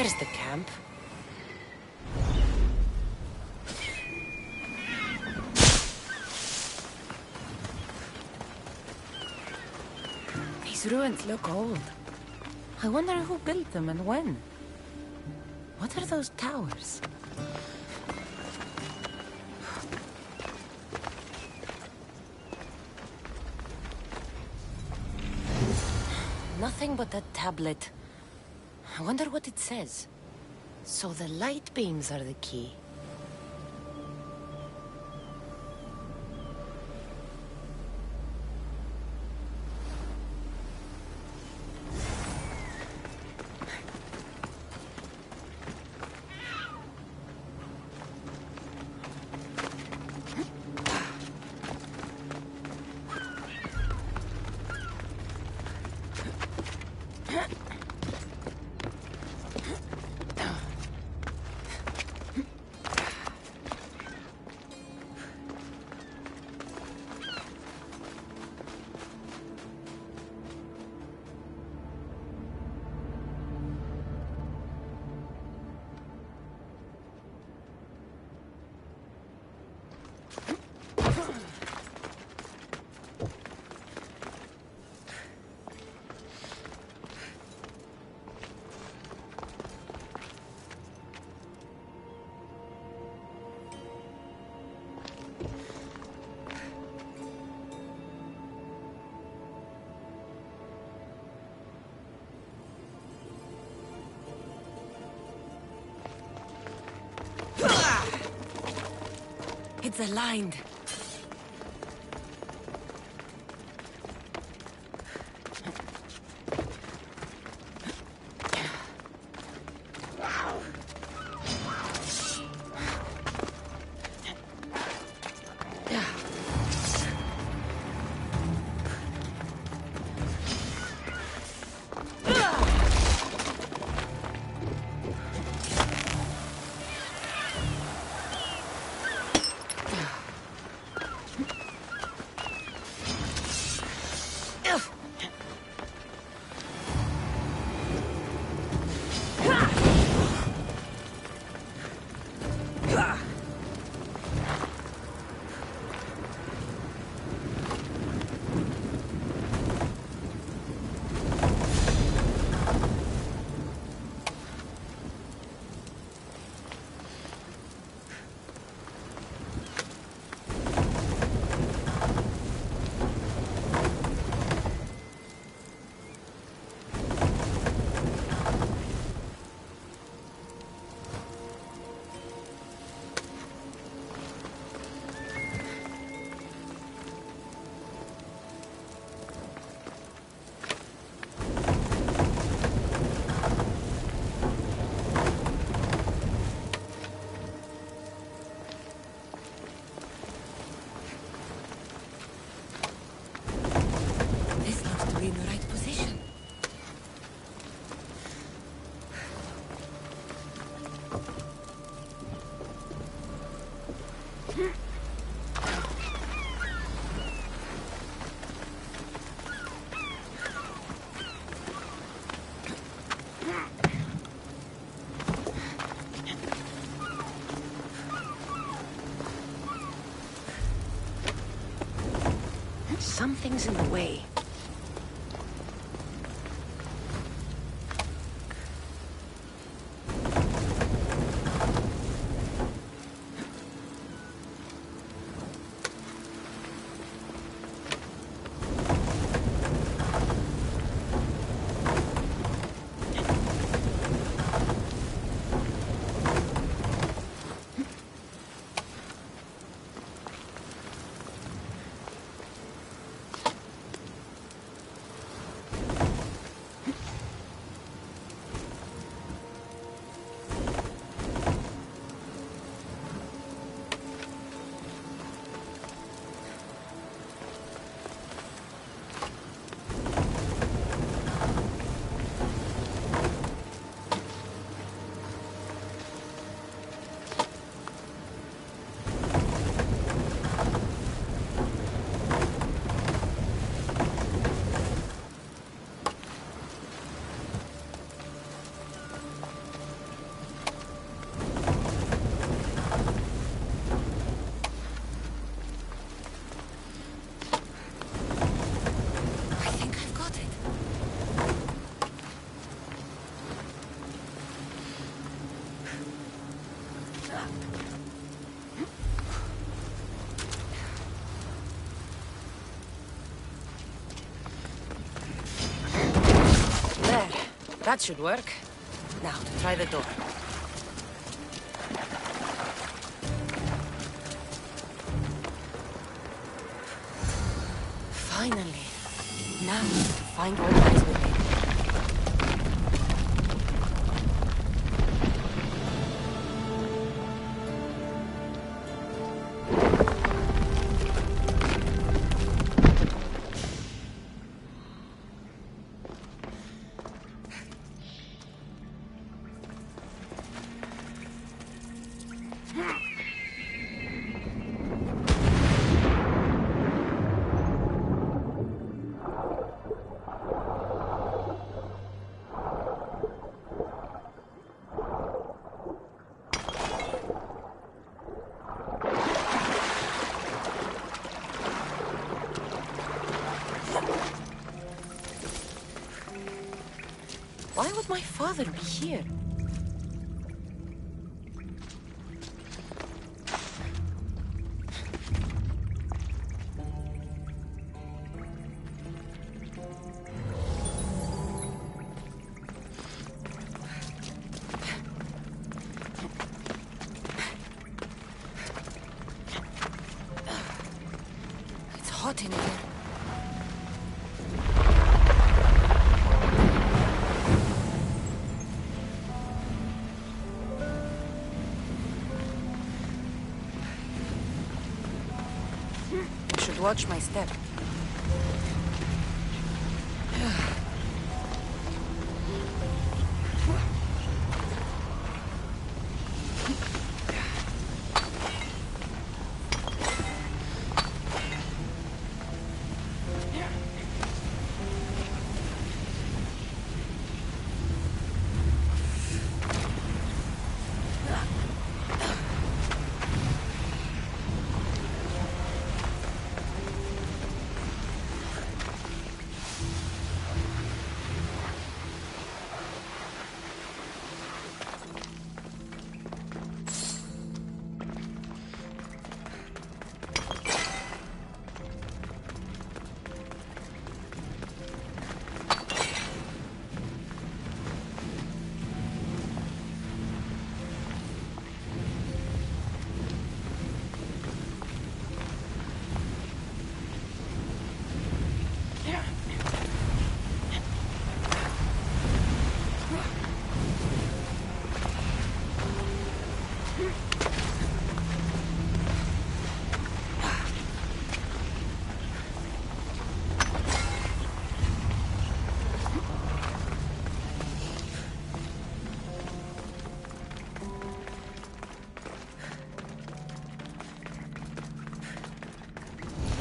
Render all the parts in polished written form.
There's the camp. These ruins look old. I wonder who built them and when. What are those towers? Nothing but that tablet. I wonder what it says. So the light beams are the key. It's aligned. Something's in the way. That should work. Now, to try the door. Finally. Now, find what lies within. Why would my father be here? It's hot in here. Watch my step.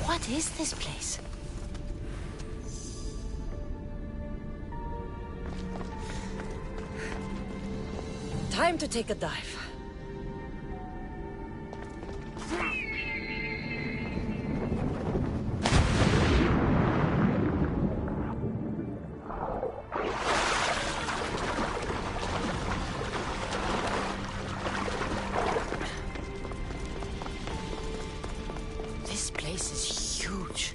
What is this place? Time to take a dive. This place is huge.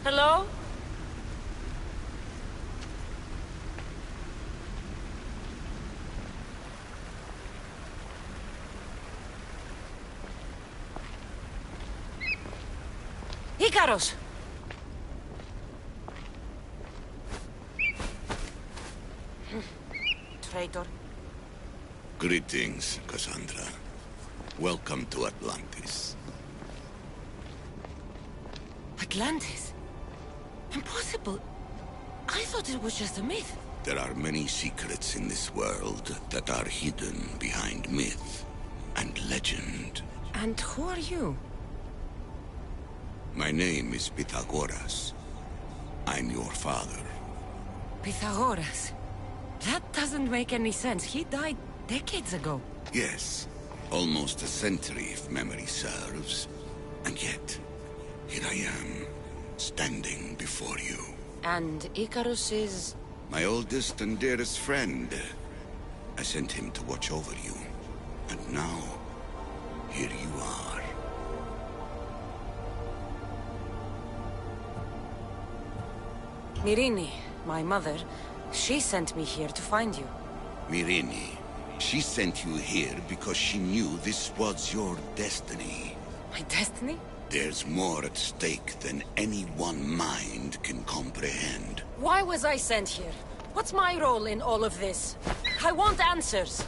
Hello? Ikaros! Traitor. Greetings, Cassandra. Welcome to Atlantis. Atlantis? Impossible. I thought it was just a myth. There are many secrets in this world that are hidden behind myth and legend. And who are you? My name is Pythagoras. I'm your father. Pythagoras. That doesn't make any sense. He died Decades ago. Yes, almost a century if memory serves. And yet, here I am, standing before you. And Icarus is... My oldest and dearest friend. I sent him to watch over you. And now, here you are. Myrrine, my mother, she sent me here to find you. Myrrine, she sent you here because she knew this was your destiny. My destiny? There's more at stake than any one mind can comprehend. Why was I sent here? What's my role in all of this? I want answers.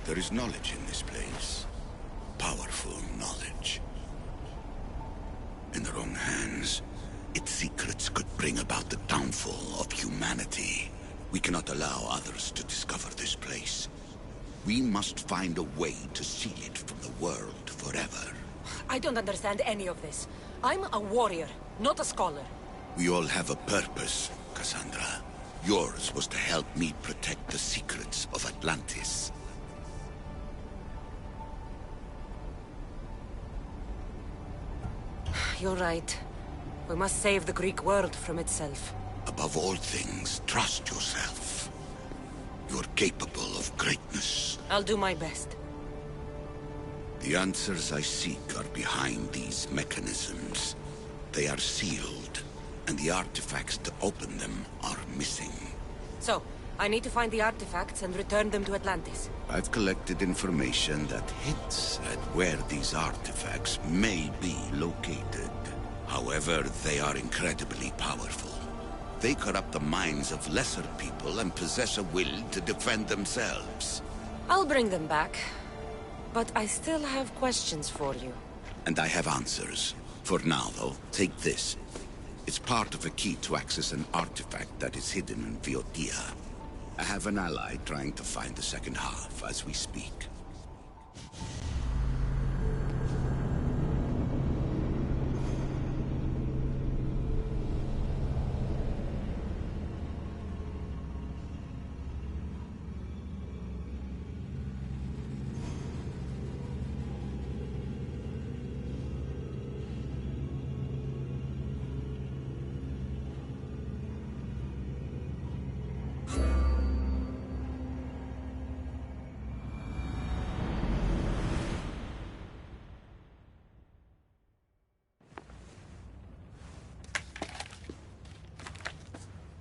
There is knowledge in this place. Powerful knowledge. In the wrong hands, its secrets could bring about the downfall of humanity. We cannot allow others to discover this place. We must find a way to seal it from the world forever. I don't understand any of this. I'm a warrior, not a scholar. We all have a purpose, Cassandra. Yours was to help me protect the secrets of Atlantis. You're right. We must save the Greek world from itself. Above all things, trust yourself. You're capable of greatness. I'll do my best. The answers I seek are behind these mechanisms. They are sealed, and the artifacts to open them are missing. So, I need to find the artifacts and return them to Atlantis. I've collected information that hints at where these artifacts may be located. However, they are incredibly powerful. They corrupt the minds of lesser people and possess a will to defend themselves. I'll bring them back. But I still have questions for you. And I have answers. For now, though, take this. It's part of a key to access an artifact that is hidden in Viotia. I have an ally trying to find the second half as we speak.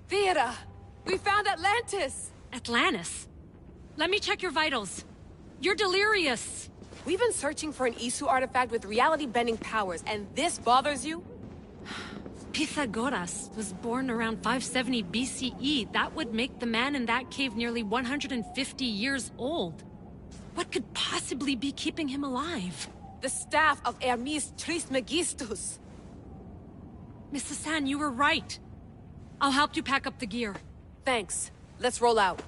Vera! We found Atlantis! Atlantis? Let me check your vitals. You're delirious. We've been searching for an Isu artifact with reality-bending powers, and this bothers you? Pythagoras was born around 570 BCE. That would make the man in that cave nearly 150 years old. What could possibly be keeping him alive? The staff of Hermes Trismegistus! Mrs. San, you were right. I'll help you pack up the gear. Thanks. Let's roll out.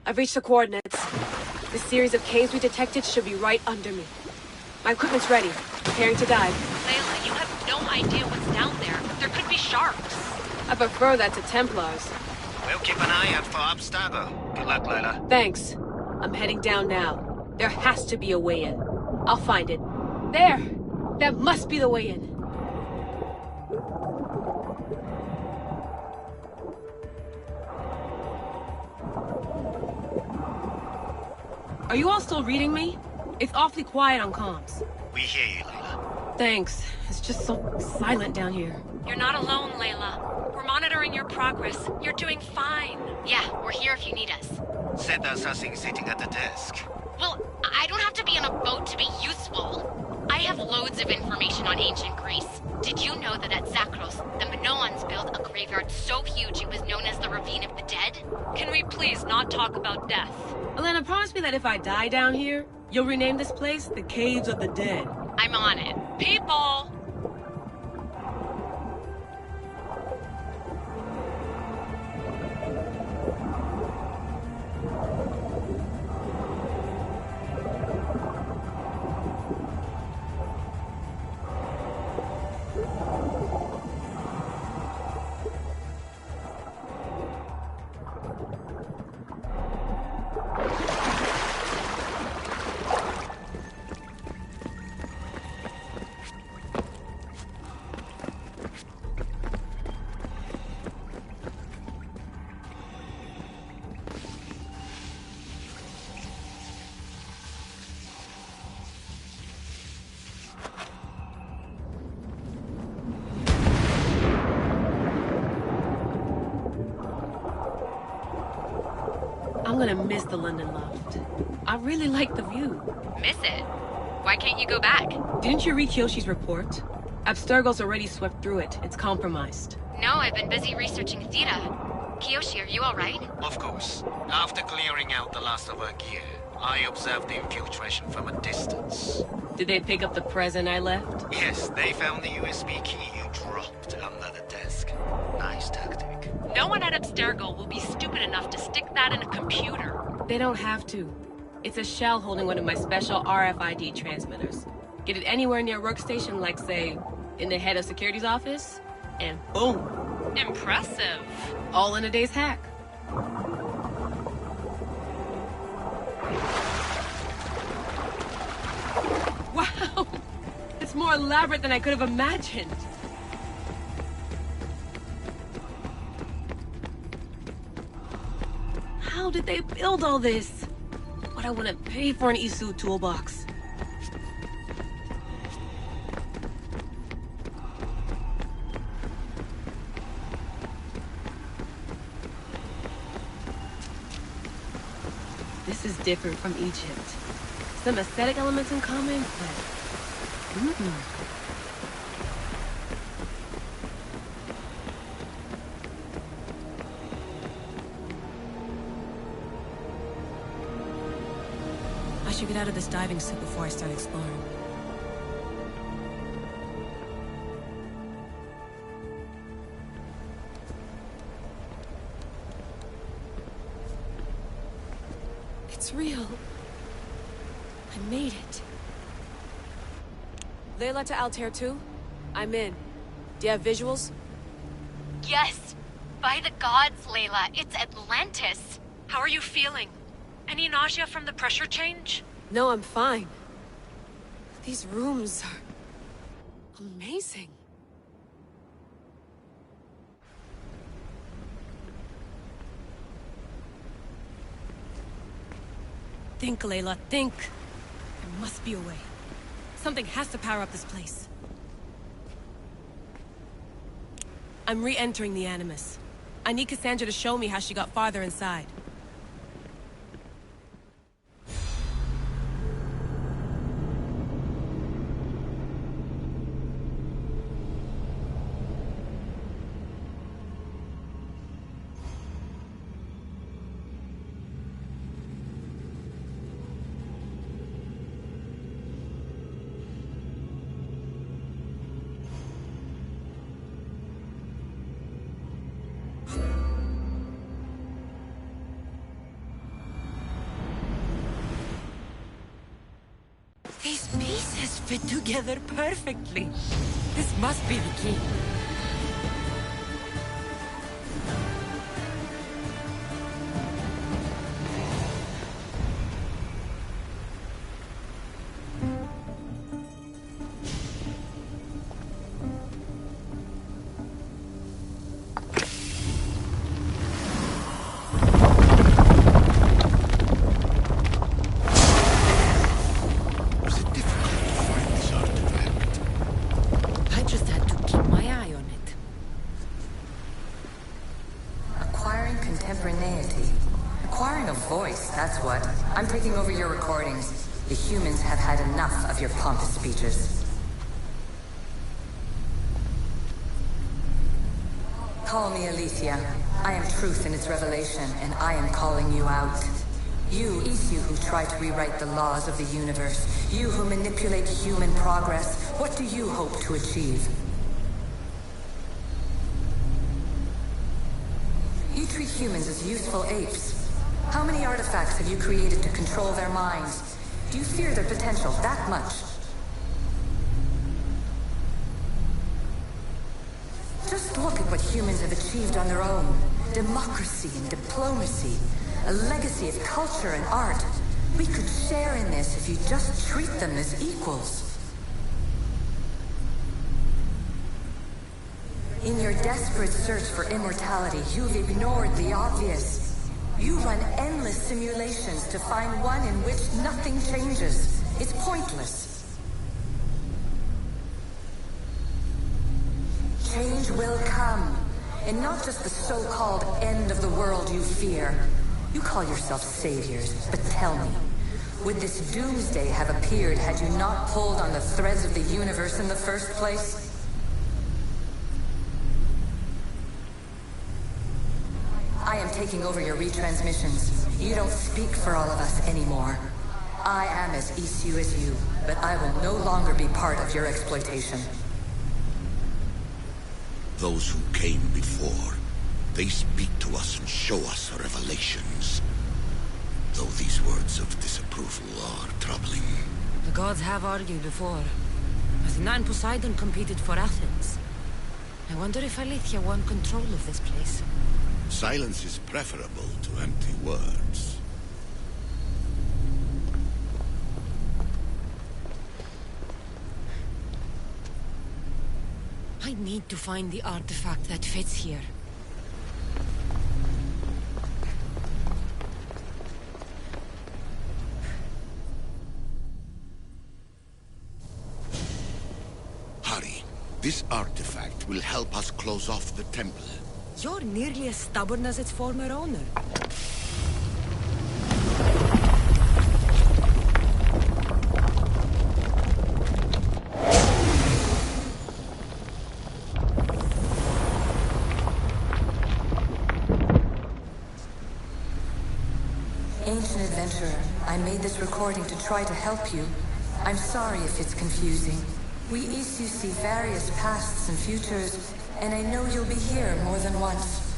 I've reached the coordinates. The series of caves we detected should be right under me. My equipment's ready. Preparing to dive. Layla, you have no idea what's down there. There could be sharks. I prefer that to Templars. We'll keep an eye out for Abstergo. Good luck, Layla. Thanks. I'm heading down now. There has to be a way in. I'll find it. There! That must be the way in. Are you all still reading me? It's awfully quiet on comms. We hear you, Layla. Thanks. It's just so silent down here. You're not alone, Layla. We're monitoring your progress. You're doing fine. Yeah, we're here if you need us. Said there's nothing sitting at the desk. Well, I don't have to be on a boat to be useful. I have loads of information on ancient Greece. Did you know that at Zakros, the Minoans built a graveyard so huge it was known as the Ravine of the Dead? Can we please not talk about death? Elena, promise me that if I die down here, you'll rename this place the Caves of the Dead. I'm on it. People! I'm gonna miss the London loft. I really like the view. Miss it? Why can't you go back? Didn't you read Kyoshi's report? Abstergo's already swept through it. It's compromised. No, I've been busy researching Theta. Kiyoshi, are you alright? Of course. After clearing out the last of our gear, I observed the infiltration from a distance. Did they pick up the present I left? Yes, they found the USB key you dropped under the desk. Nice tactic. No one at Abstergo will be stupid enough to stick that in a computer. They don't have to. It's a shell holding one of my special RFID transmitters. Get it anywhere near a workstation, like, say, in the head of security's office, and boom! Impressive. All in a day's hack. Wow! It's more elaborate than I could have imagined. How did they build all this? What I wouldn't pay for an Isu toolbox. This is different from Egypt. Some aesthetic elements in common, but... I should get out of this diving suit before I start exploring. It's real. I made it. Layla to Altair 2? I'm in. Do you have visuals? Yes! By the gods, Layla, it's Atlantis! How are you feeling? Any nausea from the pressure change? No, I'm fine. These rooms are... amazing. Think, Layla, think. There must be a way. Something has to power up this place. I'm re-entering the Animus. I need Cassandra to show me how she got farther inside. These pieces fit together perfectly. This must be the key. that's what. I'm taking over your recordings. The humans have had enough of your pompous speeches. Call me Aletheia. I am truth in its revelation, and I am calling you out. You, Issue, who try to rewrite the laws of the universe. You who manipulate human progress. What do you hope to achieve? You treat humans as useful apes. How many artifacts have you created to control their minds? Do you fear their potential that much? Just look at what humans have achieved on their own. Democracy and diplomacy. A legacy of culture and art. We could share in this if you just treat them as equals. In your desperate search for immortality, you've ignored the obvious. You run endless simulations to find one in which nothing changes. It's pointless. Change will come, and not just the so-called end of the world you fear. You call yourselves saviors, but tell me, would this doomsday have appeared had you not pulled on the threads of the universe in the first place? I am taking over your retransmissions. You don't speak for all of us anymore. I am as Issue as you, but I will no longer be part of your exploitation. Those who came before, they speak to us and show us revelations. Though these words of disapproval are troubling. The gods have argued before. Athena and Poseidon competed for Athens. I wonder if Aletheia won control of this place. Silence is preferable to empty words. I need to find the artifact that fits here. Hurry. This artifact will help us close off the temple. You're nearly as stubborn as its former owner. Ancient adventurer, I made this recording to try to help you. I'm sorry if it's confusing. We Issue see various pasts and futures, and I know you'll be here more than once.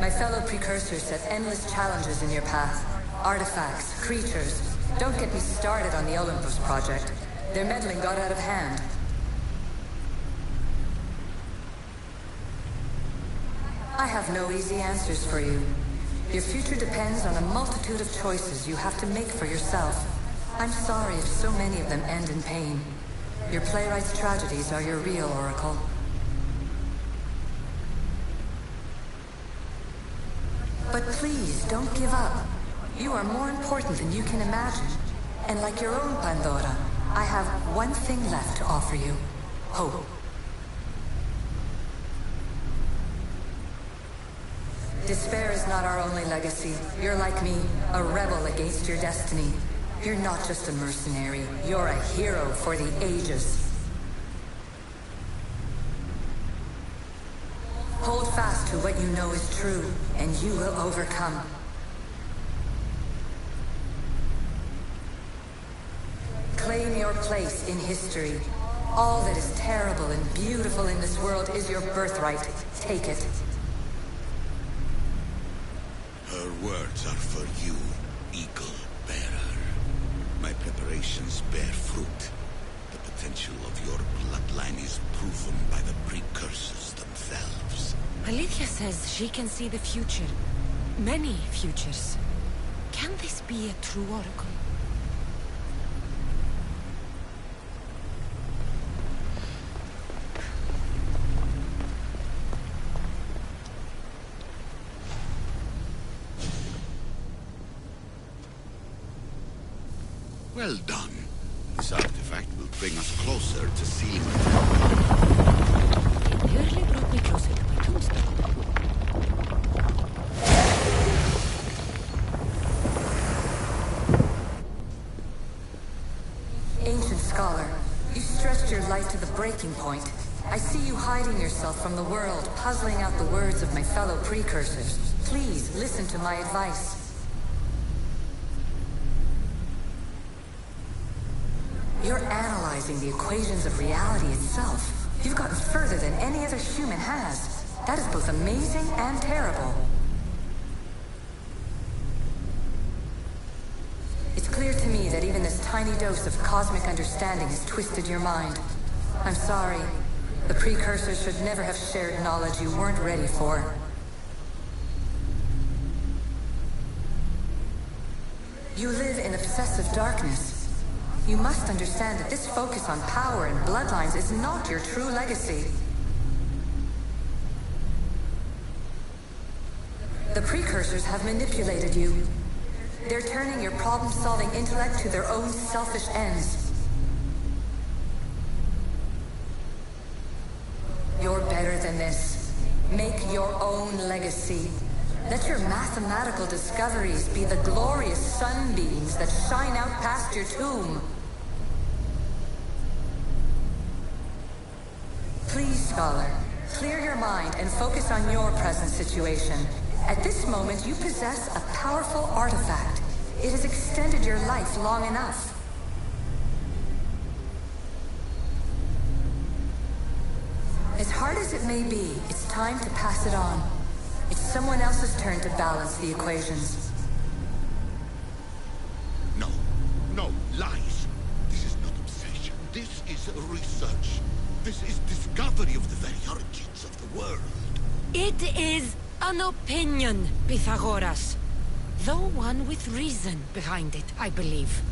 My fellow precursors set endless challenges in your path. Artifacts, creatures. Don't get me started on the Olympus project. Their meddling got out of hand. I have no easy answers for you. Your future depends on a multitude of choices you have to make for yourself. I'm sorry if so many of them end in pain. Your playwright's tragedies are your real oracle. But please, don't give up. You are more important than you can imagine. And like your own Pandora, I have one thing left to offer you. Hope. Despair is not our only legacy. You're like me, a rebel against your destiny. You're not just a mercenary, you're a hero for the ages. Hold fast to what you know is true, and you will overcome. Claim your place in history. All that is terrible and beautiful in this world is your birthright. Take it. Her words are for you, Eagle Bearer. My preparations bear fruit. The potential of your bloodline is proven by the precursors themselves. Aletheia says she can see the future. Many futures. Can this be a true oracle? Well done. This artifact will bring us closer to sealing the temple. It nearly brought me closer to my tombstone. stretched your light to the breaking point. I see you hiding yourself from the world, puzzling out the words of my fellow precursors. Please, listen to my advice. You're analyzing the equations of reality itself. You've gotten further than any other human has. That is both amazing and terrible. It's clear to me that even this tiny dose of cosmic understanding has twisted your mind. I'm sorry. The precursors should never have shared knowledge you weren't ready for. You live in obsessive darkness. You must understand that this focus on power and bloodlines is not your true legacy. The precursors have manipulated you. They're turning your problem-solving intellect to their own selfish ends. You're better than this. Make your own legacy. Let your mathematical discoveries be the glorious sunbeams that shine out past your tomb. Please, Scholar, clear your mind and focus on your present situation. At this moment, you possess a powerful artifact. It has extended your life long enough. As hard as it may be, it's time to pass it on. It's someone else's turn to balance the equations. No, no, lies. This is not obsession. This is research. This is discovery of the very origins of the world. It is an opinion, Pythagoras. Though one with reason behind it, I believe.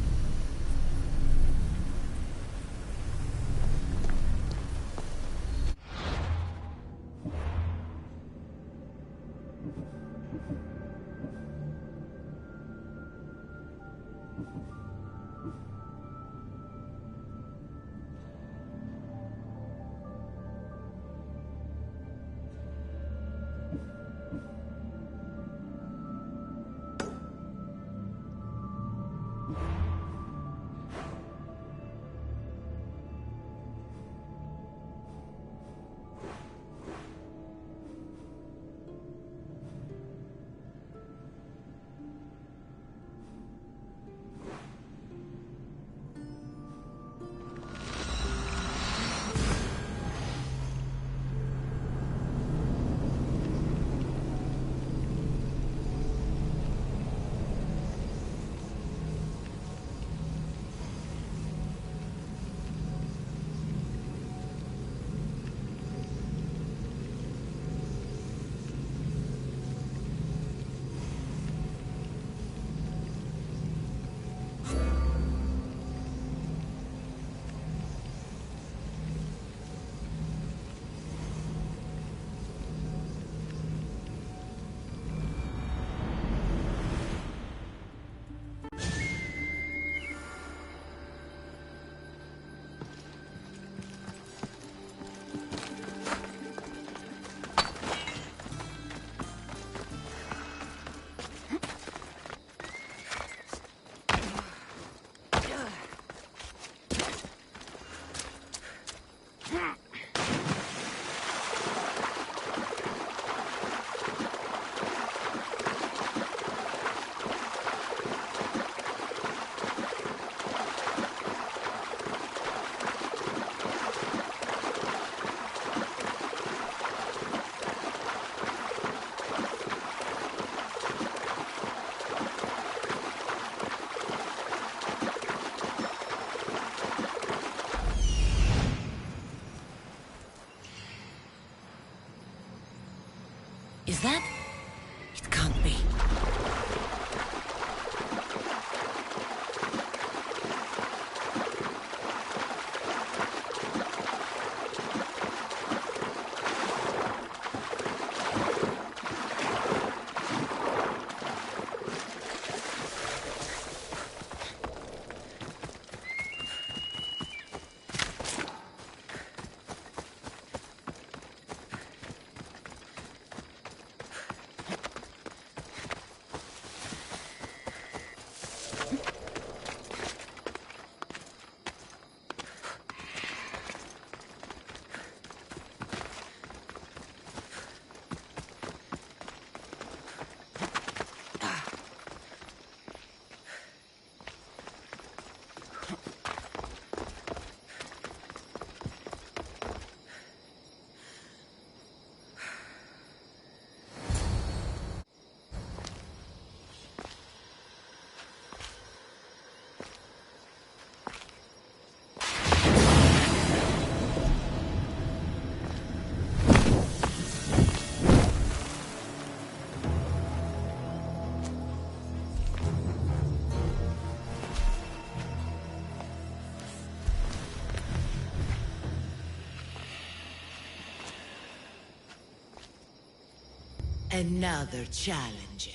Another challenger.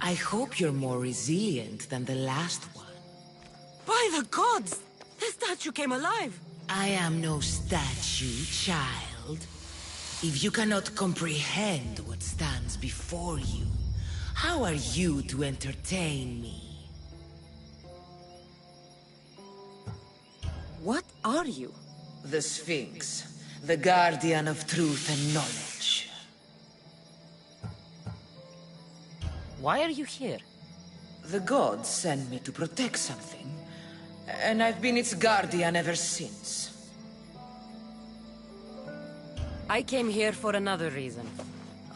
I hope you're more resilient than the last one. By the gods! The statue came alive! I am no statue, child. If you cannot comprehend what stands before you, how are you to entertain me? What are you? The Sphinx, the guardian of truth and knowledge. Why are you here? The gods sent me to protect something, and I've been its guardian ever since. I came here for another reason.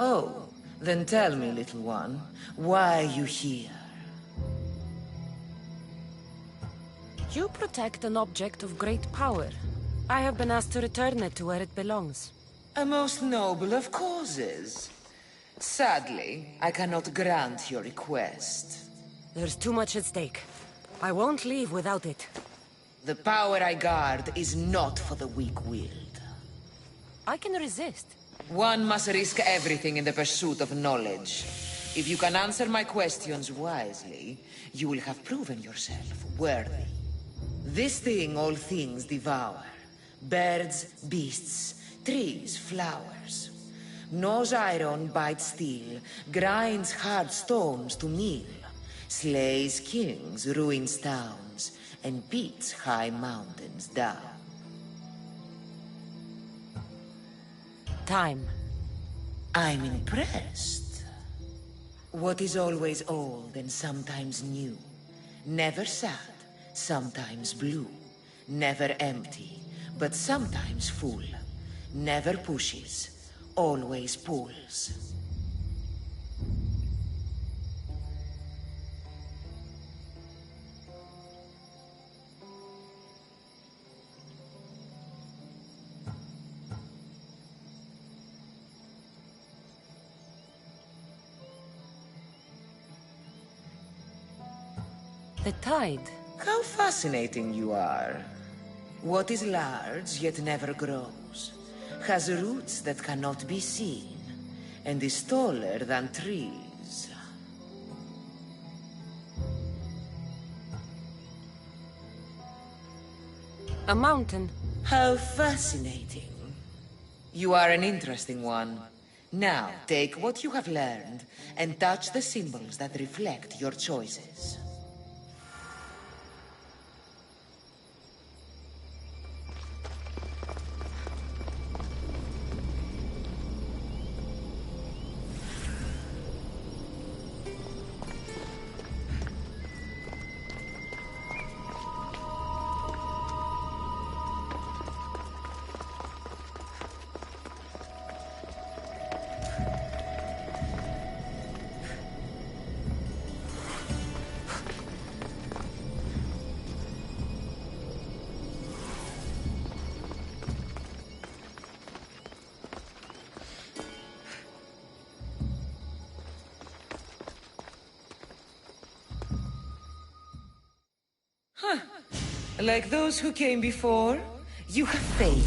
Oh, then tell me, little one, why are you here? You protect an object of great power. I have been asked to return it to where it belongs. A most noble of causes. Sadly, I cannot grant your request. There's too much at stake. I won't leave without it. The power I guard is not for the weak-willed. I can resist. One must risk everything in the pursuit of knowledge. If you can answer my questions wisely, you will have proven yourself worthy. This thing all things devour. Birds, beasts, trees, flowers. Gnaws iron, bites steel, grinds hard stones to meal, slays kings, ruins towns, and beats high mountains down. Time. I'm impressed. What is always old and sometimes new, never sad, sometimes blue, never empty, but sometimes full, never pushes, always pulls. The tide. How fascinating you are. What is large yet never grows, has roots that cannot be seen, and is taller than trees. A mountain. How fascinating. You are an interesting one. Now, take what you have learned and touch the symbols that reflect your choices. Like those who came before, you have failed.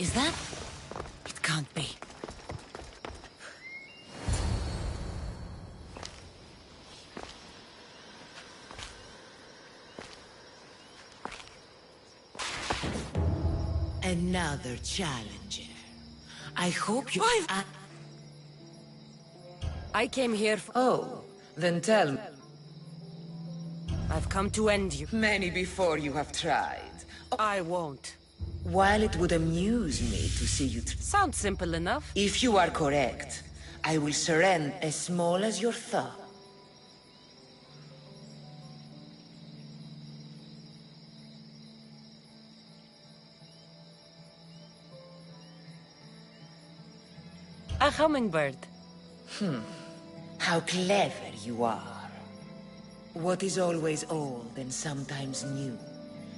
Is that? It can't be. Another challenger. I hope you... I came here for... Oh, then tell me. I've come to end you. Many before you have tried. I won't. While it would amuse me to see you... Sounds simple enough. If you are correct, I will surrender as small as your thumb. A hummingbird. How clever you are. What is always old and sometimes new.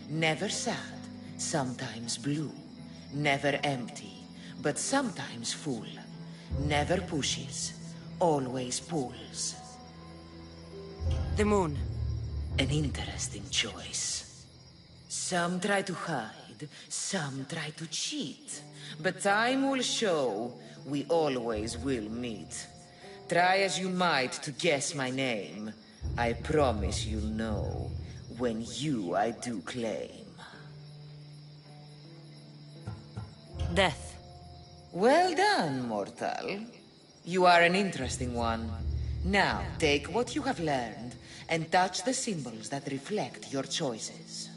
Never sad, sometimes blue. Never empty, but sometimes full. Never pushes, always pulls. The moon. An interesting choice. Some try to hide, some try to cheat. But time will show we always will meet. Try as you might to guess my name. I promise you'll know when I do claim. Death. Well done, mortal. You are an interesting one. Now, take what you have learned and touch the symbols that reflect your choices.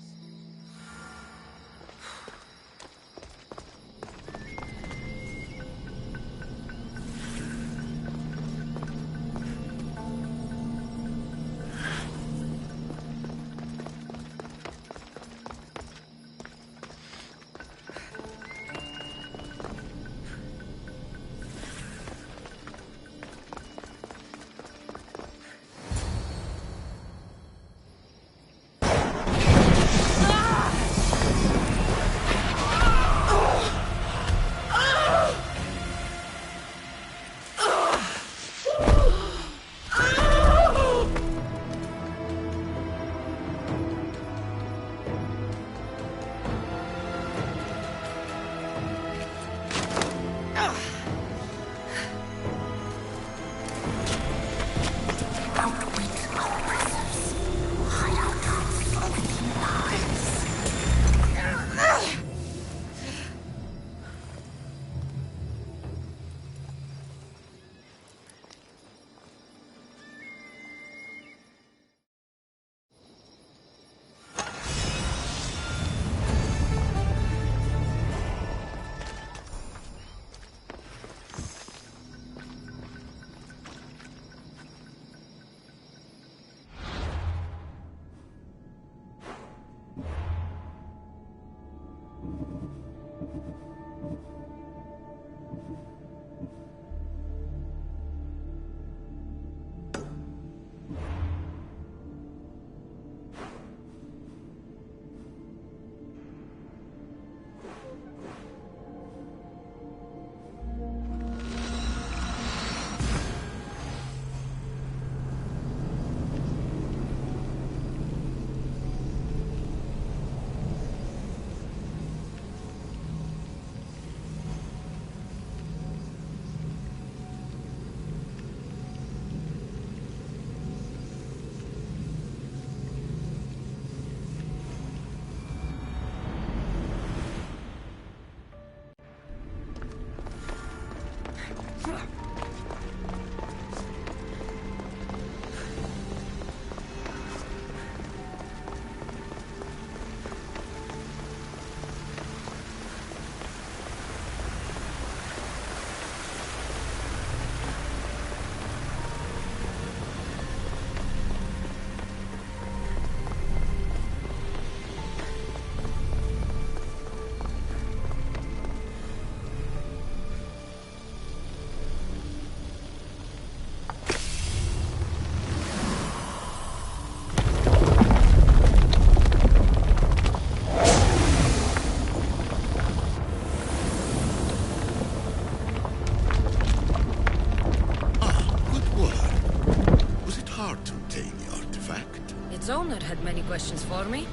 Its owner had many questions for me.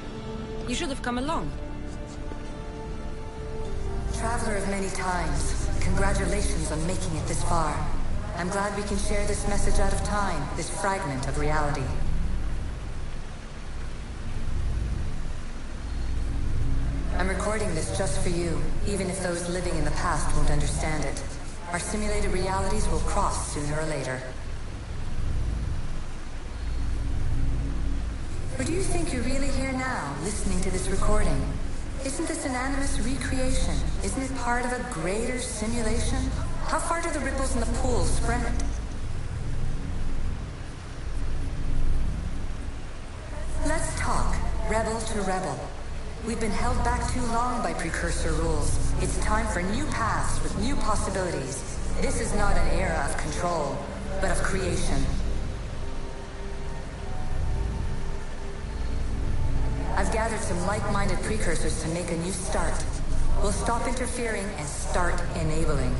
You should have come along. traveler of many times. Congratulations on making it this far. I'm glad we can share this message out of time, this fragment of reality. I'm recording this just for you, even if those living in the past won't understand it. Our simulated realities will cross sooner or later. Or do you think you're really here now, listening to this recording? Isn't this an animus recreation? Isn't it part of a greater simulation? How far do the ripples in the pool spread? Let's talk, rebel to rebel. We've been held back too long by precursor rules. It's time for new paths with new possibilities. This is not an era of control, but of creation. I've gathered some like-minded precursors to make a new start. We'll stop interfering and start enabling.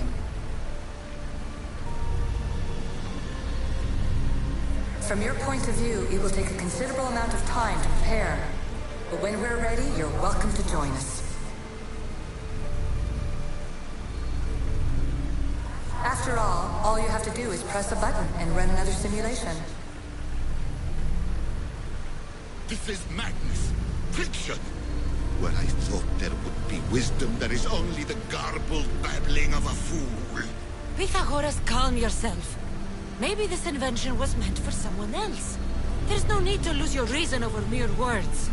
From your point of view, it will take a considerable amount of time to prepare. But when we're ready, you're welcome to join us. After all you have to do is press a button and run another simulation. This is madness. Fiction. Where I thought there would be wisdom, there is only the garbled babbling of a fool. Pythagoras, calm yourself. Maybe this invention was meant for someone else. There's no need to lose your reason over mere words.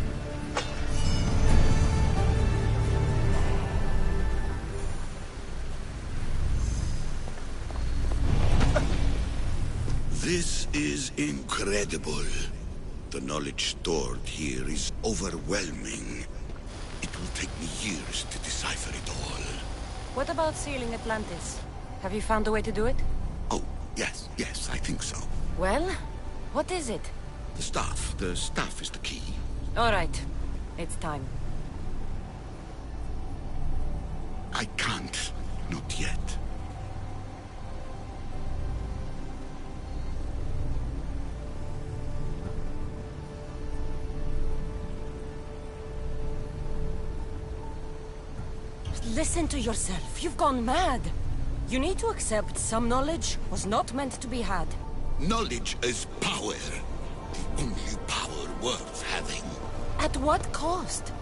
This is incredible. The knowledge stored here is overwhelming. It will take me years to decipher it all. What about sealing Atlantis? Have you found a way to do it? Oh, yes, I think so. Well, what is it? The staff is the key. All right, it's time. I can't, not yet. Listen to yourself. You've gone mad. You need to accept some knowledge was not meant to be had. Knowledge is power. The only power worth having. At what cost?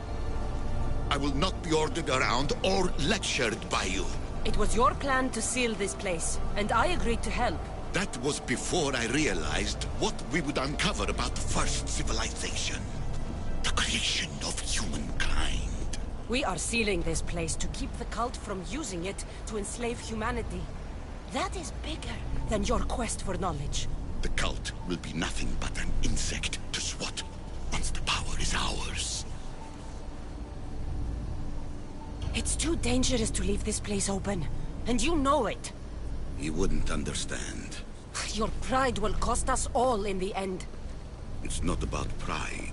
I will not be ordered around or lectured by you. It was your plan to seal this place, and I agreed to help. That was before I realized what we would uncover about the first civilization. The creation of humankind. We are sealing this place to keep the cult from using it to enslave humanity. That is bigger than your quest for knowledge. The cult will be nothing but an insect to swat once the power is ours. It's too dangerous to leave this place open, and you know it. You wouldn't understand. Your pride will cost us all in the end. It's not about pride.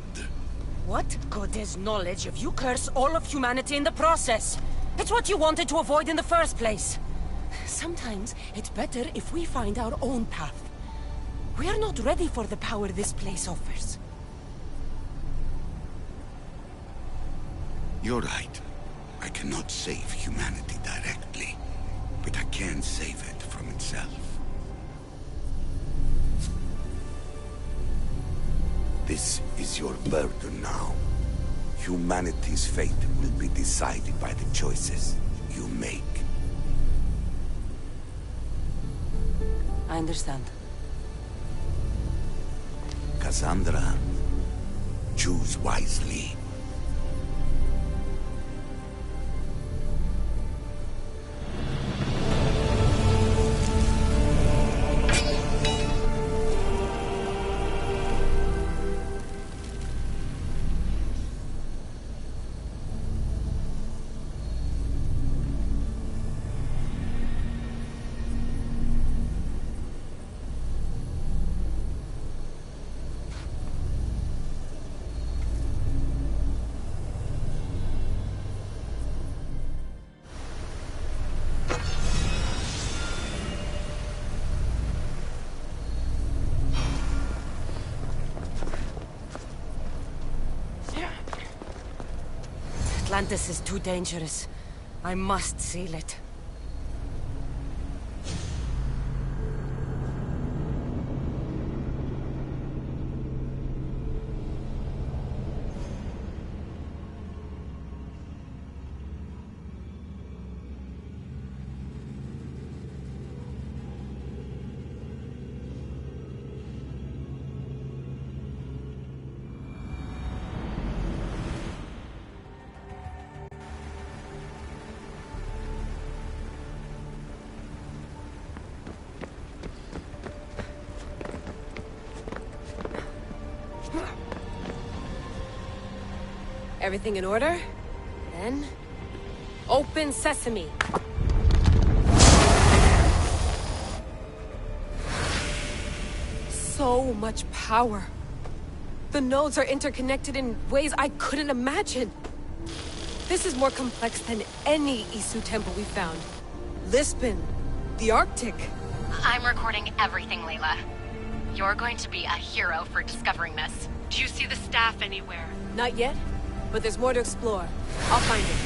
What good is knowledge if you curse all of humanity in the process? It's what you wanted to avoid in the first place. Sometimes it's better if we find our own path. We are not ready for the power this place offers. You're right. I cannot save humanity directly, but I can save it from itself. This is your burden now. Humanity's fate will be decided by the choices you make. I understand. Cassandra, choose wisely. Atlantis is too dangerous. I must seal it. Everything in order? Then... open sesame! So much power. The nodes are interconnected in ways I couldn't imagine. This is more complex than any Isu temple we found. Lisbon, the Arctic. I'm recording everything, Layla. You're going to be a hero for discovering this. Do you see the staff anywhere? Not yet, but there's more to explore. I'll find it.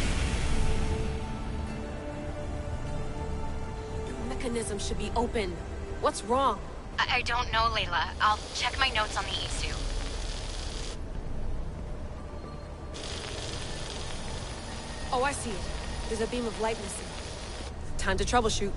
The mechanism should be open. What's wrong? I don't know, Layla. I'll check my notes on the Isu. Oh, I see it. There's a beam of light missing. Time to troubleshoot.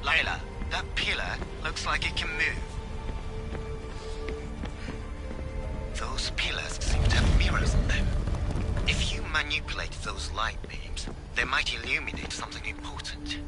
Layla, that pillar looks like it can move. Those pillars seem to have mirrors on them. If you manipulate those light beams, they might illuminate something important.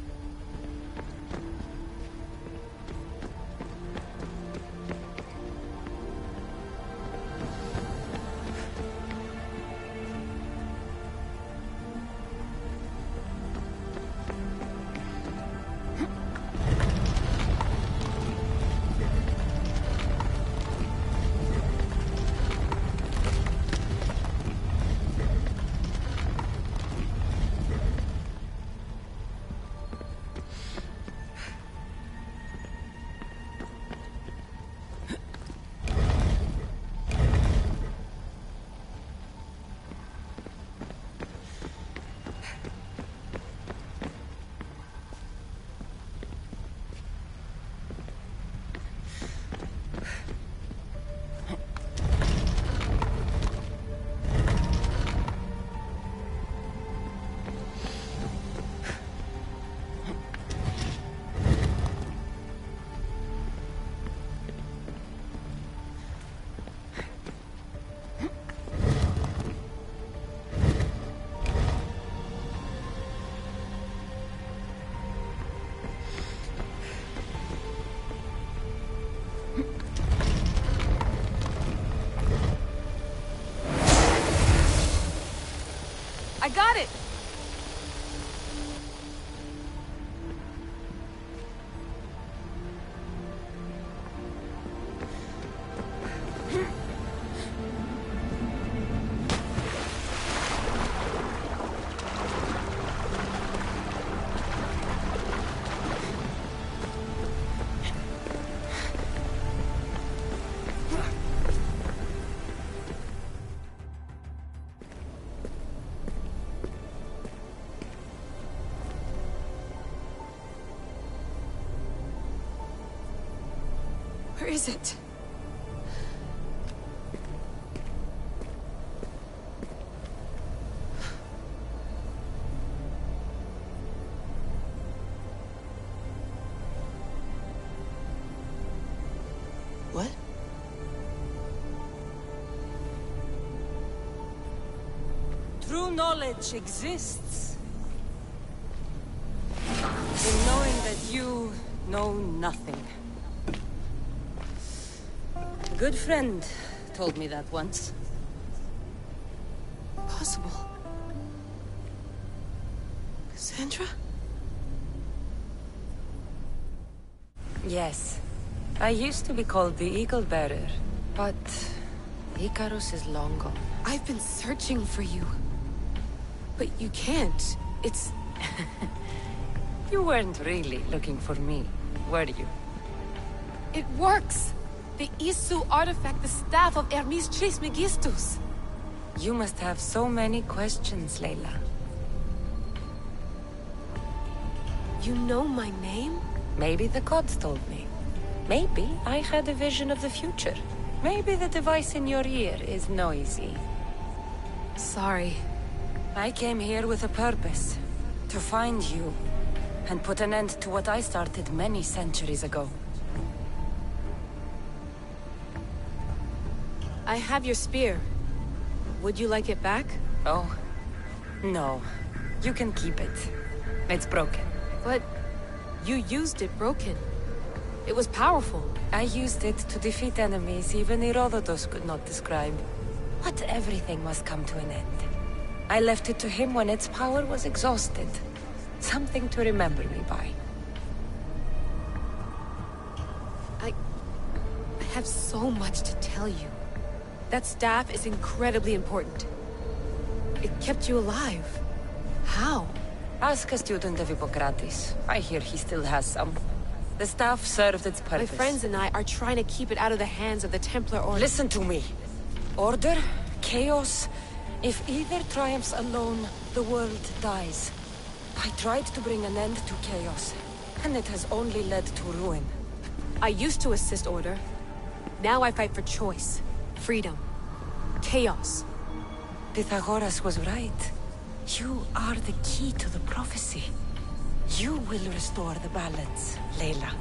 I got it! Where is it? What? True knowledge exists. In knowing that you know nothing. good friend told me that once. Possible. Cassandra? Yes. I used to be called the Eagle Bearer, but Icarus is long gone. I've been searching for you. But you can't. It's... You weren't really looking for me, were you? It works! The Isu artifact, the staff of Hermes Trismegistus. You must have so many questions, Layla. You know my name? Maybe the gods told me. Maybe I had a vision of the future. Maybe the device in your ear is noisy. Sorry. I came here with a purpose. To find you. And put an end to what I started many centuries ago. I have your spear. Would you like it back? Oh, no. You can keep it. It's broken. But you used it broken. It was powerful. I used it to defeat enemies even Herodotus could not describe. But everything must come to an end. I left it to him when its power was exhausted. Something to remember me by. I have so much to tell you. That staff is incredibly important. It kept you alive. How? Ask a student of Hippocrates. I hear he still has some. The staff served its purpose. My friends and I are trying to keep it out of the hands of the Templar Order. Listen to me. Order, chaos. If either triumphs alone, the world dies. I tried to bring an end to chaos, and it has only led to ruin. I used to assist Order. Now I fight for choice, freedom, chaos. Pythagoras was right. You are the key to the prophecy. You will restore the balance, Layla.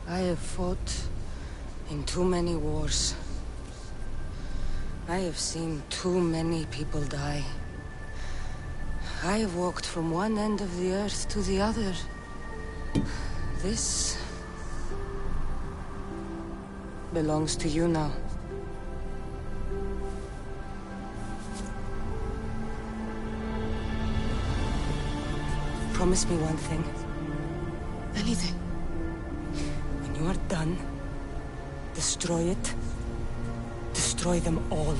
I have fought in too many wars. I have seen too many people die. I have walked from one end of the earth to the other. This belongs to you now. Promise me one thing. Anything. When you are done, destroy it. Destroy them all.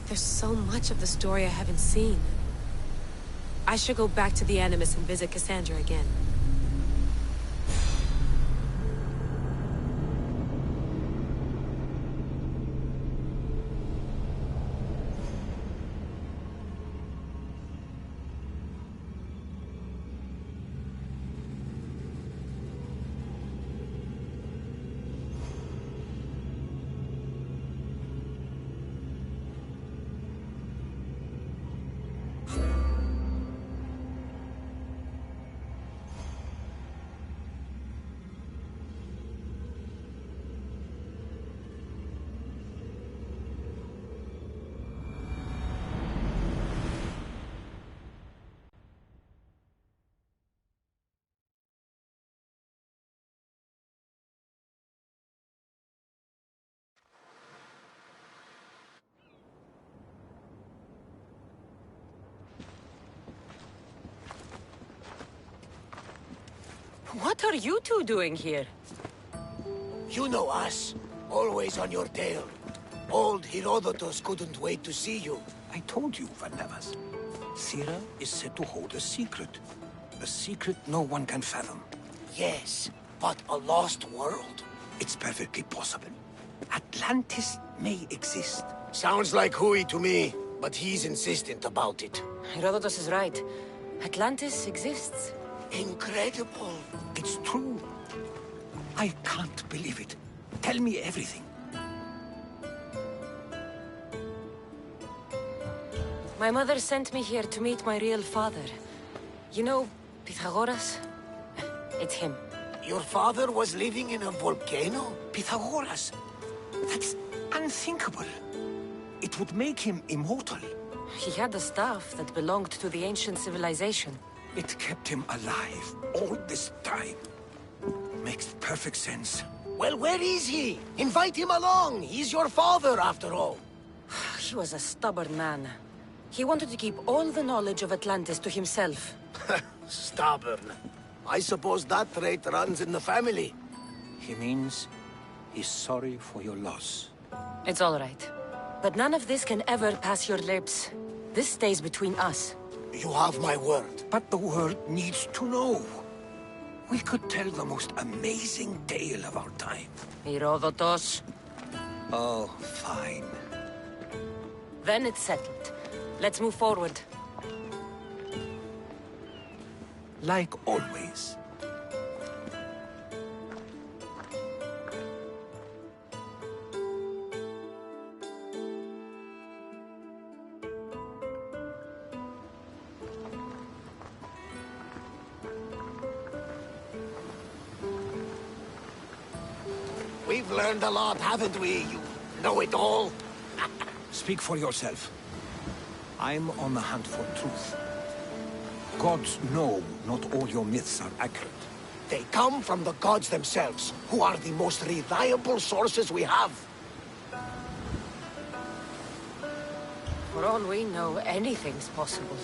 There's so much of the story I haven't seen. I should go back to the Animus and visit Cassandra again. What are you two doing here? You know us. Always on your tail. Old Herodotus couldn't wait to see you. I told you, Varnavas. Thera is said to hold a secret. A secret no one can fathom. Yes, but a lost world? It's perfectly possible. Atlantis may exist. Sounds like Hui to me, but he's insistent about it. Herodotus is right. Atlantis exists. Incredible. It's true. I can't believe it. Tell me everything. My mother sent me here to meet my real father. You know, Pythagoras? It's him. Your father was living in a volcano? Pythagoras? That's unthinkable. It would make him immortal. He had the staff that belonged to the ancient civilization. It kept him alive all this time. Makes perfect sense. Well, where is he? Invite him along. He's your father, after all. He was a stubborn man. He wanted to keep all the knowledge of Atlantis to himself. Stubborn. I suppose that trait runs in the family. He means he's sorry for your loss. It's all right. But none of this can ever pass your lips. This stays between us. You have my word. But the world needs to know. We could tell the most amazing tale of our time. Herodotus. Oh, fine. Then it's settled. Let's move forward. Like always. We've learned a lot, haven't we? You know it all. Speak for yourself. I'm on the hunt for truth. Gods know not all your myths are accurate. They come from the gods themselves, who are the most reliable sources we have. For all we know, anything's possible.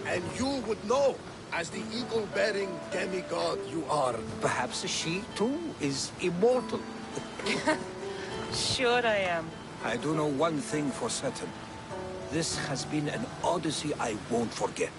And you would know, as the eagle-bearing demigod you are. Perhaps she, too, is immortal. Sure I am. I do know one thing for certain. This has been an Odyssey I won't forget.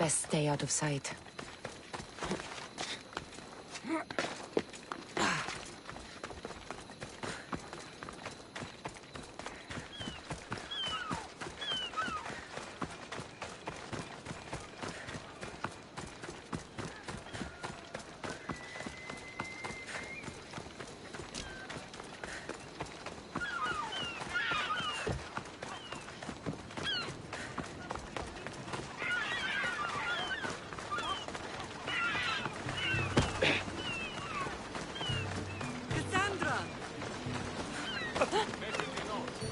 Best stay out of sight.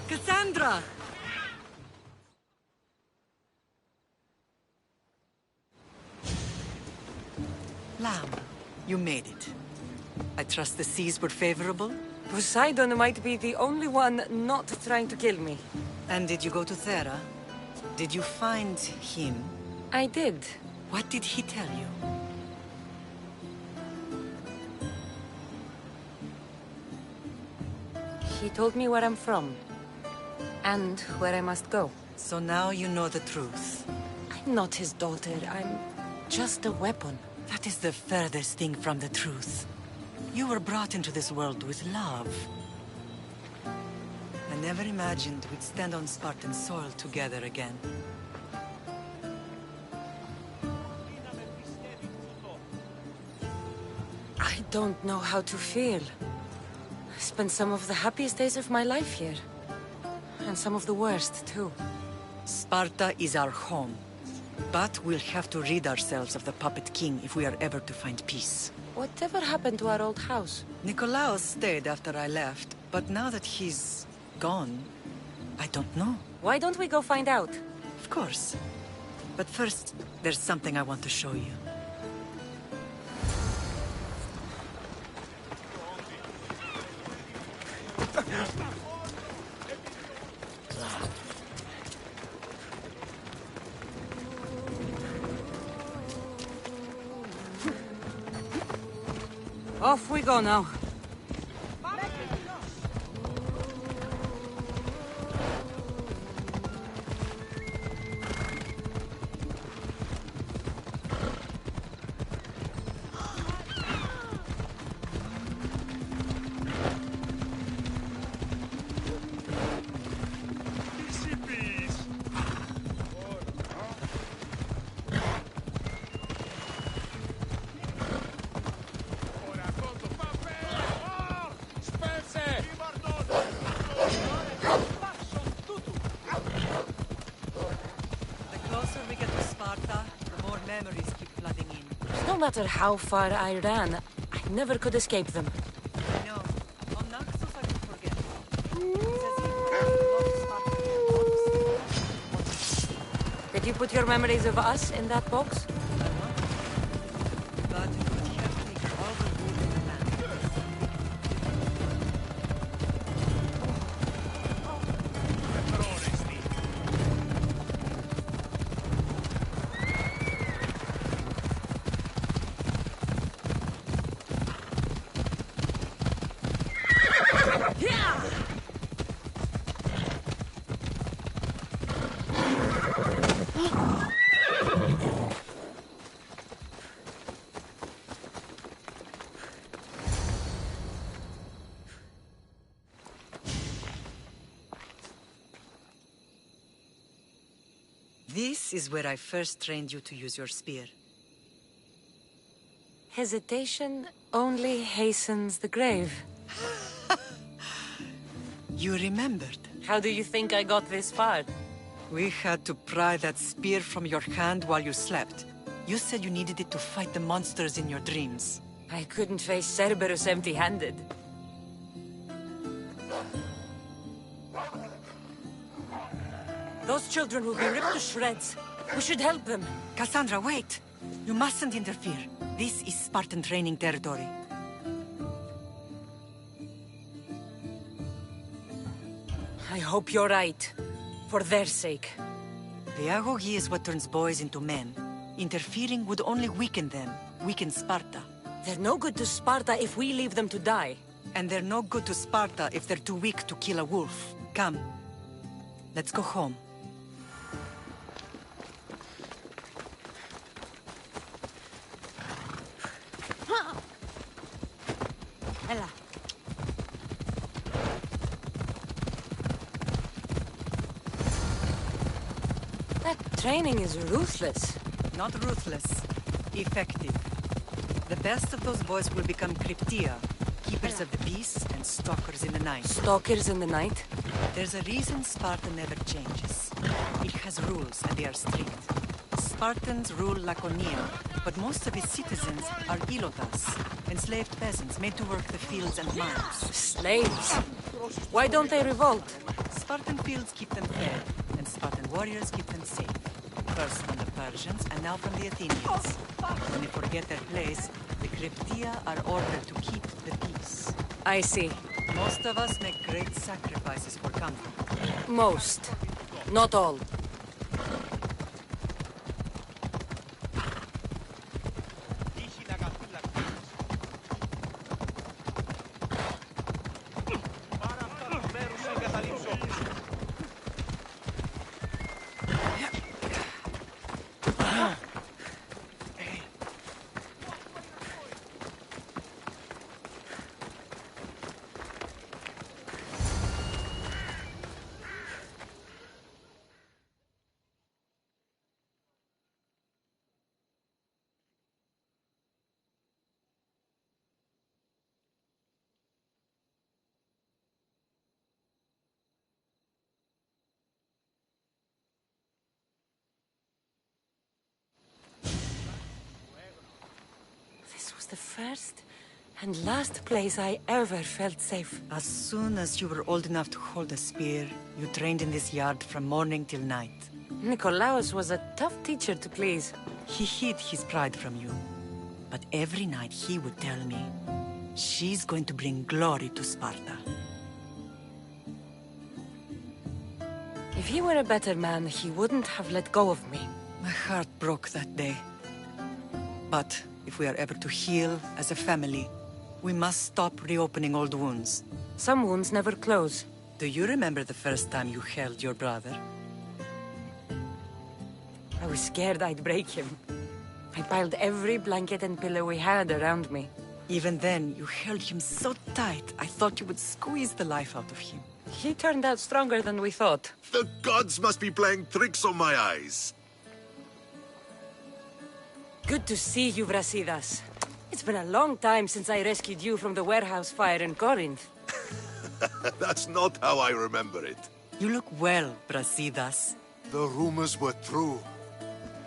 Cassandra! Lamb, you made it. I trust the seas were favorable? Poseidon might be the only one not trying to kill me. And did you go to Thera? Did you find him? I did. What did he tell you? He told me where I'm from. And where I must go. So now you know the truth. I'm not his daughter. I'm just a weapon. That is the furthest thing from the truth. You were brought into this world with love. I never imagined we'd stand on Spartan soil together again. I don't know how to feel. I spent some of the happiest days of my life here. And some of the worst, too. Sparta is our home. But we'll have to rid ourselves of the Puppet King if we are ever to find peace. Whatever happened to our old house? Nikolaos stayed after I left, but now that he's gone, I don't know. Why don't we go find out? Of course. But first, there's something I want to show you. Off we go now. No matter how far I ran, I never could escape them. I know. On Naxos I could forget. Did you put your memories of us in that box? But it would have taken all the wood in the land. This is where I first trained you to use your spear. Hesitation only hastens the grave. You remembered. How do you think I got this far? We had to pry that spear from your hand while you slept. You said you needed it to fight the monsters in your dreams. I couldn't face Cerberus empty-handed. Those children will be ripped to shreds. We should help them. Cassandra, wait! You mustn't interfere. This is Spartan training territory. I hope you're right. For their sake. Pedagogy is what turns boys into men. Interfering would only weaken them, weaken Sparta. They're no good to Sparta if we leave them to die. And they're no good to Sparta if they're too weak to kill a wolf. Come. Let's go home. Ella. That training is ruthless. Not ruthless. Effective. The best of those boys will become Cryptia, keepers of the beasts and stalkers in the night. Stalkers in the night? There's a reason Sparta never changes. It has rules, and they are strict. Spartans rule Laconia, but most of its citizens are ilotas, enslaved peasants made to work the fields and mines. Slaves? Why don't they revolt? Spartan fields keep them fed, and Spartan warriors keep them safe. First from the Persians, and now from the Athenians. When they forget their place, the Cryptia are ordered to keep the peace. I see. Most of us make great sacrifices for comfort. Most. Not all. The first and last place I ever felt safe. As soon as you were old enough to hold a spear, you trained in this yard from morning till night. Nikolaos was a tough teacher to please. He hid his pride from you. But every night he would tell me, she's going to bring glory to Sparta. If he were a better man, he wouldn't have let go of me. My heart broke that day. But if we are ever to heal as a family, we must stop reopening old wounds. Some wounds never close. Do you remember the first time you held your brother? I was scared I'd break him. I piled every blanket and pillow we had around me. Even then, you held him so tight, I thought you would squeeze the life out of him. He turned out stronger than we thought. The gods must be playing tricks on my eyes. Good to see you, Brasidas. It's been a long time since I rescued you from the warehouse fire in Corinth. That's not how I remember it. You look well, Brasidas. The rumors were true.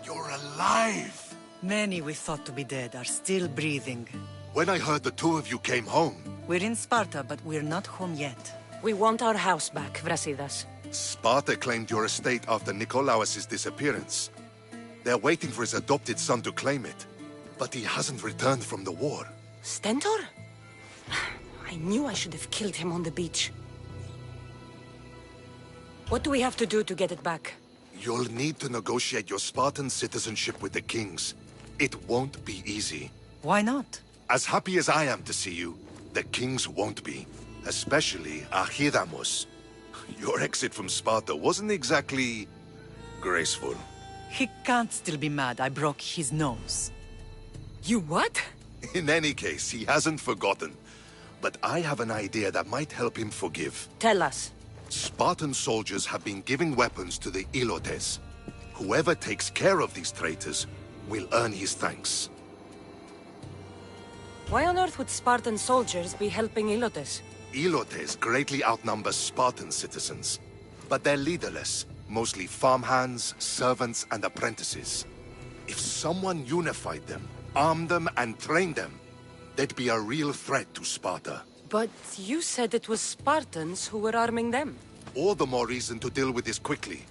You're alive! Many we thought to be dead are still breathing. When I heard the two of you came home... We're in Sparta, but we're not home yet. We want our house back, Brasidas. Sparta claimed your estate after Nikolaos' disappearance. They're waiting for his adopted son to claim it. But he hasn't returned from the war. Stentor? I knew I should have killed him on the beach. What do we have to do to get it back? You'll need to negotiate your Spartan citizenship with the kings. It won't be easy. Why not? As happy as I am to see you, the kings won't be. Especially Archidamos. Your exit from Sparta wasn't exactly... graceful. He can't still be mad I broke his nose. You what? In any case, he hasn't forgotten. But I have an idea that might help him forgive. Tell us. Spartan soldiers have been giving weapons to the Ilotes. Whoever takes care of these traitors will earn his thanks. Why on earth would Spartan soldiers be helping Ilotes? Ilotes greatly outnumber Spartan citizens. But they're leaderless. Mostly farmhands, servants, and apprentices. If someone unified them, armed them, and trained them, they'd be a real threat to Sparta. But you said it was Spartans who were arming them. All the more reason to deal with this quickly.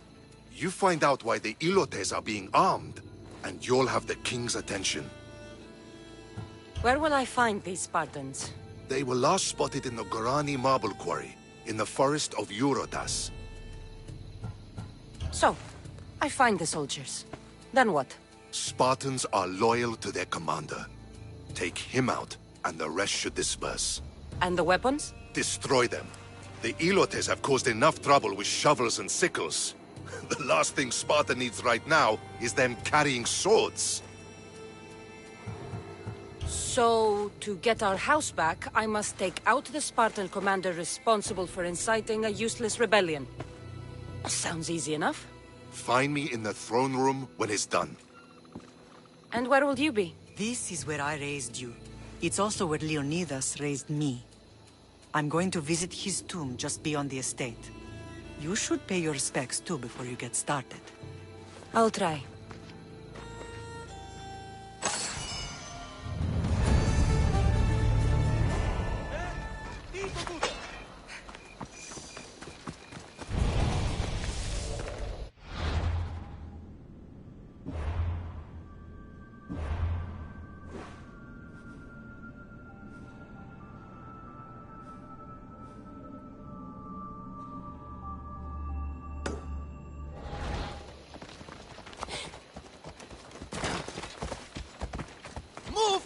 You find out why the Ilotes are being armed, and you'll have the king's attention. Where will I find these Spartans? They were last spotted in the Gorani marble quarry, in the forest of Eurotas. So, I find the soldiers. Then what? Spartans are loyal to their commander. Take him out, and the rest should disperse. And the weapons? Destroy them. The Ilotes have caused enough trouble with shovels and sickles. The last thing Sparta needs right now is them carrying swords. So, to get our house back, I must take out the Spartan commander responsible for inciting a useless rebellion. Sounds easy enough. Find me in the throne room when it's done. And where will you be? This is where I raised you. It's also where Leonidas raised me. I'm going to visit his tomb just beyond the estate. You should pay your respects too before you get started. I'll try.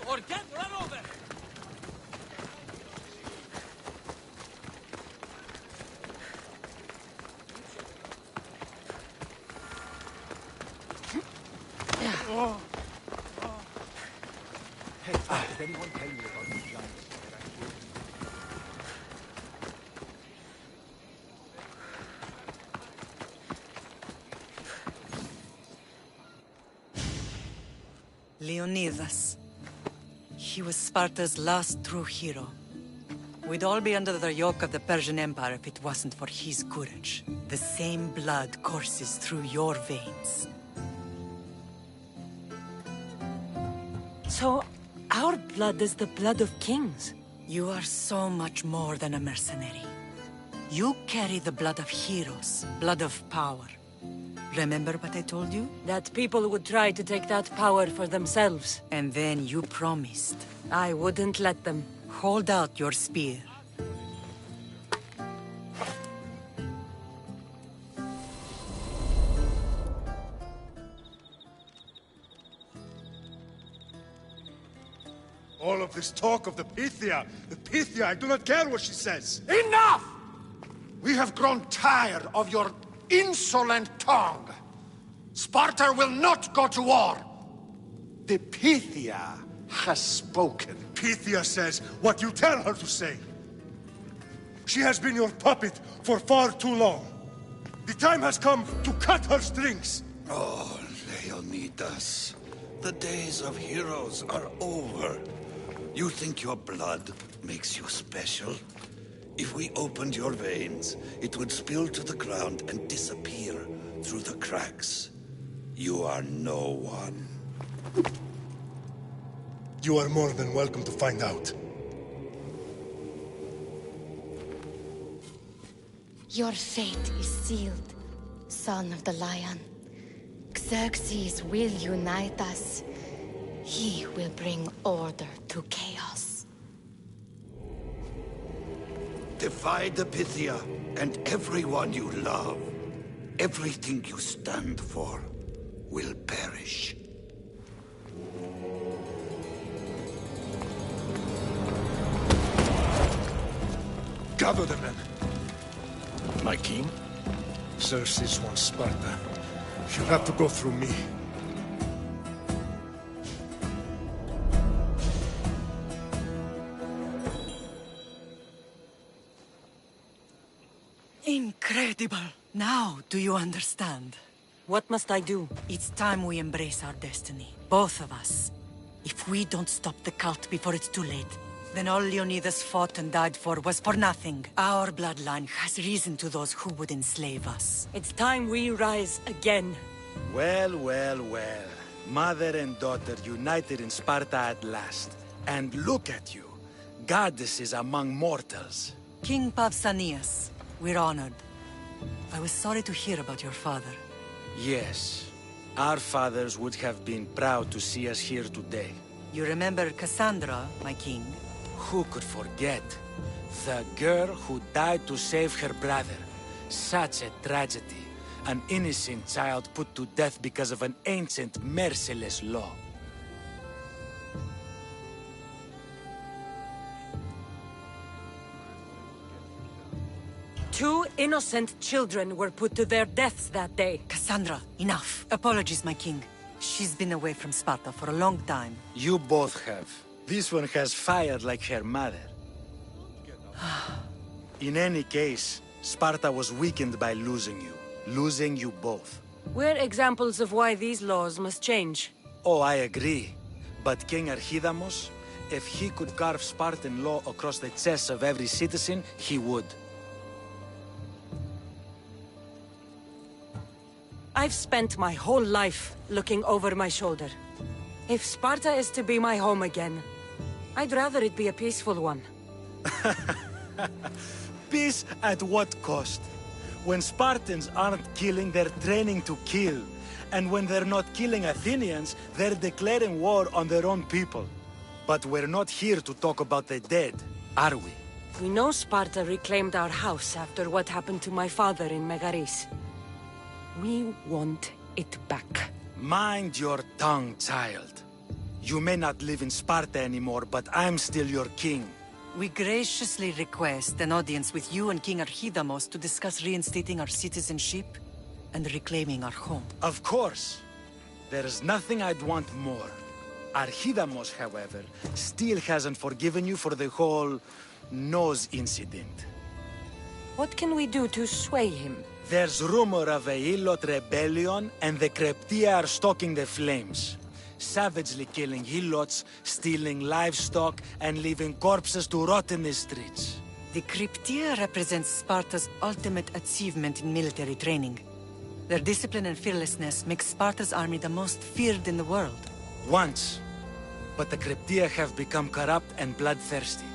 Or get run over! Hey, did anyone tell you about these giants? Leonidas. He was Sparta's last true hero. We'd all be under the yoke of the Persian Empire if it wasn't for his courage. The same blood courses through your veins. So, our blood is the blood of kings. You are so much more than a mercenary. You carry the blood of heroes, blood of power. Remember what I told you? That people would try to take that power for themselves. And then you promised. I wouldn't let them. Hold out your spear. All of this talk of the Pythia, I do not care what she says. Enough! We have grown tired of your insolent tongue. Sparta will not go to war. The Pythia has spoken. Pythia says what you tell her to say. She has been your puppet for far too long. The time has come to cut her strings. Oh, Leonidas. The days of heroes are over. You think your blood makes you special? If we opened your veins, it would spill to the ground and disappear through the cracks. You are no one. You are more than welcome to find out. Your fate is sealed, son of the Lion. Xerxes will unite us. He will bring order to chaos. Defy the Pythia and everyone you love. Everything you stand for will perish. Gather the men. My king? Xerxes wants Sparta. She'll have to go through me. Incredible! Now, do you understand? What must I do? It's time we embrace our destiny. Both of us. If we don't stop the cult before it's too late, then all Leonidas fought and died for was for nothing. Our bloodline has risen to those who would enslave us. It's time we rise again. Well, well, well. Mother and daughter united in Sparta at last. And look at you. Goddesses among mortals. King Pausanias, we're honored. I was sorry to hear about your father. Yes. Our fathers would have been proud to see us here today. You remember Cassandra, my king? Who could forget? The girl who died to save her brother. Such a tragedy. An innocent child put to death because of an ancient, merciless law. Two innocent children were put to their deaths that day. Cassandra, enough. Apologies, my king. She's been away from Sparta for a long time. You both have. This one has fired like her mother. In any case, Sparta was weakened by losing you both. We're examples of why these laws must change. Oh, I agree. But King Archidamos, if he could carve Spartan law across the chests of every citizen, he would. I've spent my whole life looking over my shoulder. If Sparta is to be my home again, I'd rather it be a peaceful one. Peace at what cost? When Spartans aren't killing, they're training to kill. And when they're not killing Athenians, they're declaring war on their own people. But we're not here to talk about the dead, are we? We know Sparta reclaimed our house after what happened to my father in Megaris. We want it back. Mind your tongue, child. You may not live in Sparta anymore, but I'm still your king. We graciously request an audience with you and King Archidamos to discuss reinstating our citizenship and reclaiming our home. Of course. There's nothing I'd want more. Archidamos, however, still hasn't forgiven you for the whole nose incident. What can we do to sway him? There's rumor of a Hilot rebellion, and the Kryptia are stoking the flames. Savagely killing Hilots, stealing livestock, and leaving corpses to rot in the streets. The Kryptia represents Sparta's ultimate achievement in military training. Their discipline and fearlessness makes Sparta's army the most feared in the world. Once. But the Kryptia have become corrupt and bloodthirsty.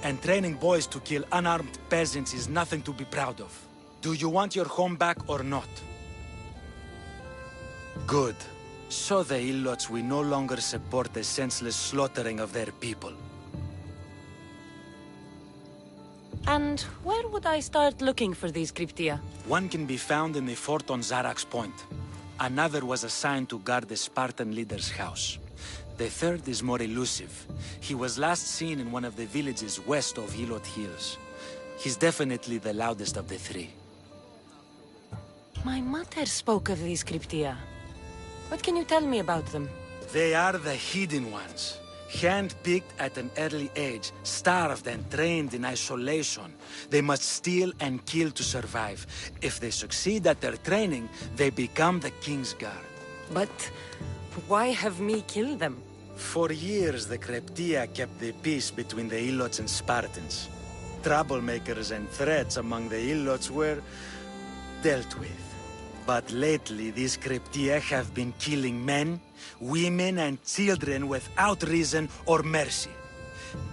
And training boys to kill unarmed peasants is nothing to be proud of. Do you want your home back or not? Good. So the Ilots will no longer support the senseless slaughtering of their people. And where would I start looking for these Kryptia? One can be found in the fort on Zarak's Point. Another was assigned to guard the Spartan leader's house. The third is more elusive. He was last seen in one of the villages west of Hilot Hills. He's definitely the loudest of the three. My mother spoke of these Kryptia. What can you tell me about them? They are the hidden ones. Hand-picked at an early age, starved and trained in isolation. They must steal and kill to survive. If they succeed at their training, they become the King's Guard. But why have me kill them? For years, the Kryptia kept the peace between the Ilots and Spartans. Troublemakers and threats among the Ilots were dealt with. But lately, these Kryptia have been killing men, women, and children without reason or mercy.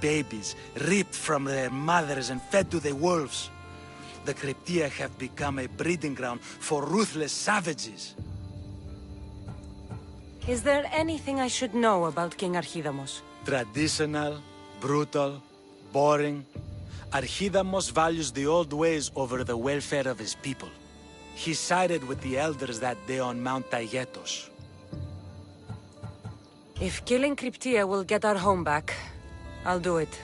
Babies ripped from their mothers and fed to the wolves. The Kryptia have become a breeding ground for ruthless savages. Is there anything I should know about King Archidamos? Traditional, brutal, boring. Archidamos values the old ways over the welfare of his people. He sided with the elders that day on Mount Taygetos. If killing Kryptia will get our home back, I'll do it.